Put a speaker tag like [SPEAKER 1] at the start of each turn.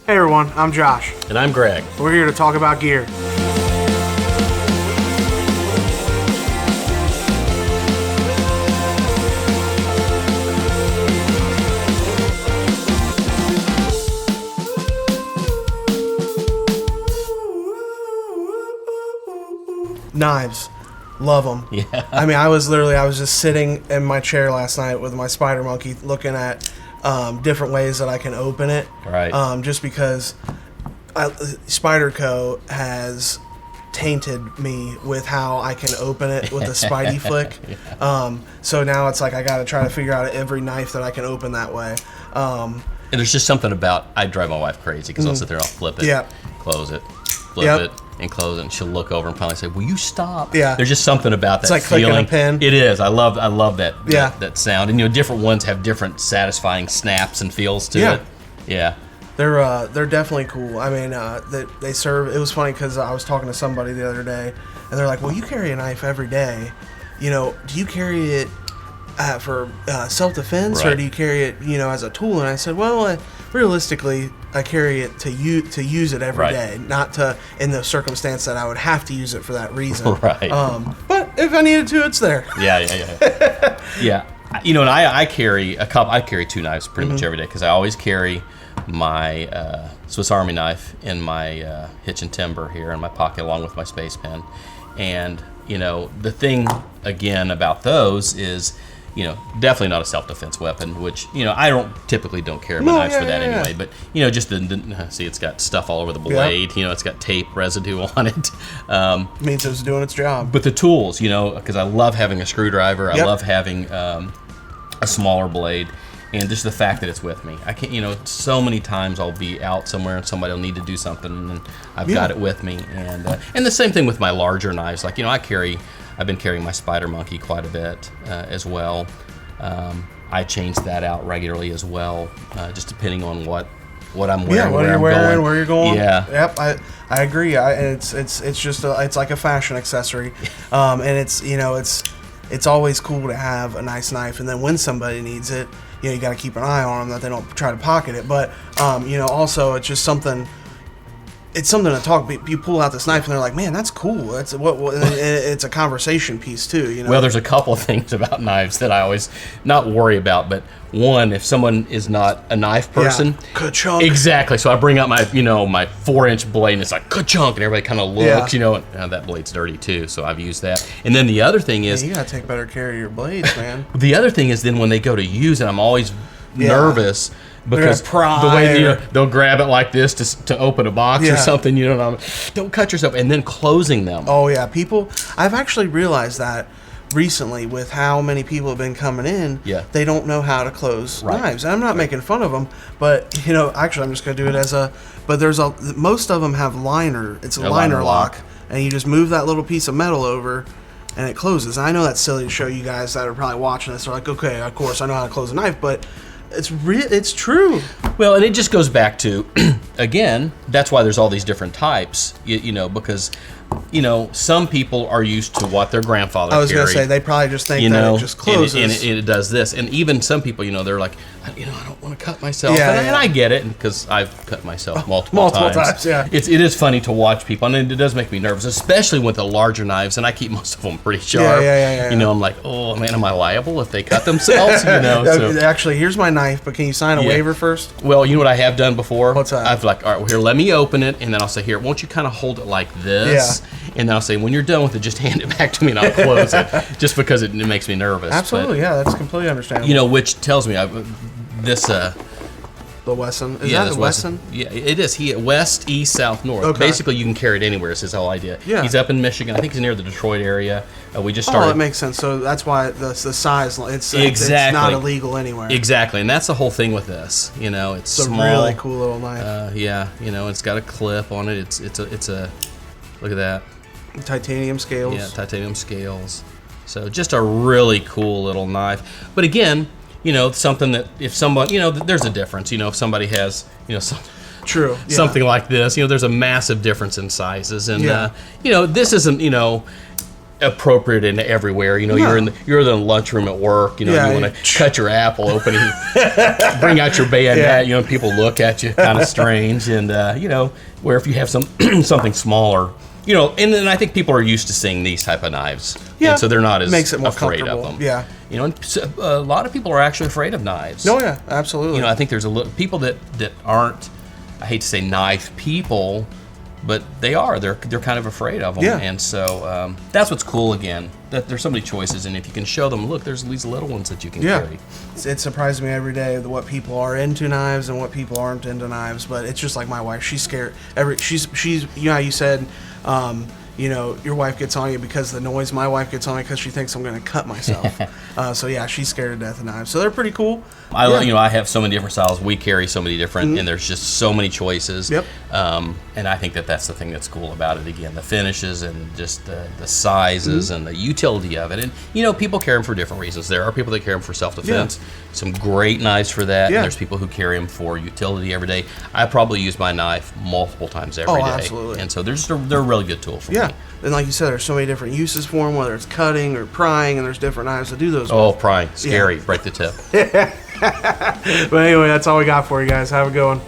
[SPEAKER 1] Hey everyone, I'm Josh.
[SPEAKER 2] And I'm Greg.
[SPEAKER 1] We're here to talk about gear. Knives. Love them.
[SPEAKER 2] Yeah.
[SPEAKER 1] I mean, I was just sitting in my chair last night with my spider monkey looking at different ways that I can open it.
[SPEAKER 2] Right.
[SPEAKER 1] Just because Spyderco has tainted me with how I can open it with a Spidey flick. Yeah. So now it's like I got to try to figure out every knife that I can open that way.
[SPEAKER 2] And there's just something about, I drive my wife crazy because I'll sit there and I'll flip it, close it, flip it, and close it, and she'll look over and finally say, "Will you stop?"
[SPEAKER 1] Yeah.
[SPEAKER 2] There's just something about that
[SPEAKER 1] it's like
[SPEAKER 2] feeling.
[SPEAKER 1] Clicking a pin.
[SPEAKER 2] It is. I love that sound. And different ones have different satisfying snaps and feels to it. Yeah.
[SPEAKER 1] They're definitely cool. I mean, they serve. It was funny because I was talking to somebody the other day, and they're like, "Well, you carry a knife every day. Do you carry it for self-defense, or do you carry it, as a tool?" And I said, "Well, realistically, I carry it to use it every day, not to in the circumstance that I would have to use it for that reason.
[SPEAKER 2] Right.
[SPEAKER 1] But if I needed to, it's there."
[SPEAKER 2] Yeah. Yeah. And I carry a couple. I carry two knives pretty much every day because I always carry my Swiss Army knife in my hitch and timber here in my pocket, along with my space pen. And the thing again about those is, definitely not a self-defense weapon, which I typically don't carry my knives for that anyway. But just see, it's got stuff all over the blade. It's got tape residue on it.
[SPEAKER 1] Means it's doing its job.
[SPEAKER 2] But the tools, because I love having a screwdriver. I love having a smaller blade. And just the fact that it's with me. I can't, so many times I'll be out somewhere and somebody will need to do something, and I've got it with me. And the same thing with my larger knives. Like, I've been carrying my Spider Monkey quite a bit as well. I change that out regularly as well, just depending on what I'm wearing,
[SPEAKER 1] where you're going.
[SPEAKER 2] Yeah.
[SPEAKER 1] Yep. I agree. It's just it's like a fashion accessory, and it's always cool to have a nice knife, and then when somebody needs it, you got to keep an eye on them that they don't try to pocket it. But also it's just something. It's something to talk. You pull out this knife and they're like, "Man, that's cool." That's what it's a conversation piece too.
[SPEAKER 2] Well, there's a couple of things about knives that I always not worry about. But one, if someone is not a knife person,
[SPEAKER 1] ka-chunk.
[SPEAKER 2] Exactly. So I bring out my my 4-inch blade and it's like ka-chunk, and everybody kind of looks. That blade's dirty too. So I've used that. And then the other thing is,
[SPEAKER 1] you gotta take better care of your blades, man.
[SPEAKER 2] The other thing is then when they go to use it, I'm always nervous. Because the way they'll grab it like this to open a box or something, don't cut yourself, and then closing them.
[SPEAKER 1] Oh yeah, I've actually realized that recently with how many people have been coming in. They don't know how to close knives, and I'm not making fun of them, but actually I'm just gonna do it but most of them have liner. It's a liner lock, and you just move that little piece of metal over, and it closes. And I know that's silly to show you guys that are probably watching this. They're like, okay, of course I know how to close a knife, but it's true.
[SPEAKER 2] Well, and it just goes back to, again, that's why there's all these different types, because, some people are used to what their grandfather carried.
[SPEAKER 1] I was going to say, they probably just think that it just closes.
[SPEAKER 2] And it does this. And even some people, they're like, I don't want to cut myself. And I get it, because I've cut myself multiple times.
[SPEAKER 1] Yeah.
[SPEAKER 2] It is funny to watch people, and it does make me nervous, especially with the larger knives, and I keep most of them pretty sharp.
[SPEAKER 1] Yeah.
[SPEAKER 2] I'm like, oh, man, am I liable if they cut themselves? So.
[SPEAKER 1] Actually, here's my knife, but can you sign a waiver first?
[SPEAKER 2] Well, you know what I have done before?
[SPEAKER 1] What's that?
[SPEAKER 2] I've like, all right, well, here, let me open it, and then I'll say, here, won't you kind of hold it like this? Yeah. And then I'll say, when you're done with it, just hand it back to me, and I'll close it, just because it makes me nervous.
[SPEAKER 1] Absolutely, that's completely understandable.
[SPEAKER 2] Which tells me this...
[SPEAKER 1] The Wesson? Is that the Wesson?
[SPEAKER 2] Yeah, it is. West, east, south, north. Okay. Basically, you can carry it anywhere is his whole idea.
[SPEAKER 1] Yeah.
[SPEAKER 2] He's up in Michigan. I think he's near the Detroit area. We just started...
[SPEAKER 1] Oh, it makes sense. So that's why the size, it's not illegal anywhere.
[SPEAKER 2] Exactly, and that's the whole thing with this. It's small.
[SPEAKER 1] A really cool little knife.
[SPEAKER 2] It's got a clip on it. It's a look at that.
[SPEAKER 1] Titanium scales.
[SPEAKER 2] Yeah, titanium scales. So just a really cool little knife. But again, something that if somebody, there's a difference. If somebody has, something like this, there's a massive difference in sizes. And, this isn't, appropriate in everywhere. You know, you're in the lunchroom at work. You know, you want to cut your apple open, and bring out your bayonet. You know, people look at you kind of strange, and you know, where if you have something smaller. You know, and then I think people are used to seeing these type of knives, and so they're not as
[SPEAKER 1] makes it more
[SPEAKER 2] afraid of them.
[SPEAKER 1] Yeah,
[SPEAKER 2] you know, and a lot of people are actually afraid of knives.
[SPEAKER 1] Oh yeah, absolutely.
[SPEAKER 2] You know, I think there's people that aren't, I hate to say knife people, but they are. They're kind of afraid of them.
[SPEAKER 1] Yeah.
[SPEAKER 2] And so that's what's cool again. That there's so many choices, and if you can show them, look, there's these little ones that you can carry.
[SPEAKER 1] It surprises me every day what people are into knives and what people aren't into knives. But it's just like my wife. She's scared. She's you know how you said. You know, your wife gets on you because of the noise. My wife gets on me because she thinks I'm going to cut myself. So yeah, she's scared to death of knives. So they're pretty cool.
[SPEAKER 2] You know, I have so many different styles. We carry so many different, and there's just so many choices.
[SPEAKER 1] Yep.
[SPEAKER 2] And I think that's the thing that's cool about it. Again, the finishes and just the sizes and the utility of it. And you know, people carry them for different reasons. There are people that carry them for self-defense. Some great knives for that. And there's people who carry them for utility every day. I probably use my knife multiple times every day.
[SPEAKER 1] Absolutely.
[SPEAKER 2] And so they're a really good tool for me.
[SPEAKER 1] And like you said, there's so many different uses for them, whether it's cutting or prying, and there's different knives that do those.
[SPEAKER 2] Oh, prying. Scary. Break the tip.
[SPEAKER 1] But anyway, that's all we got for you guys. Have a good one.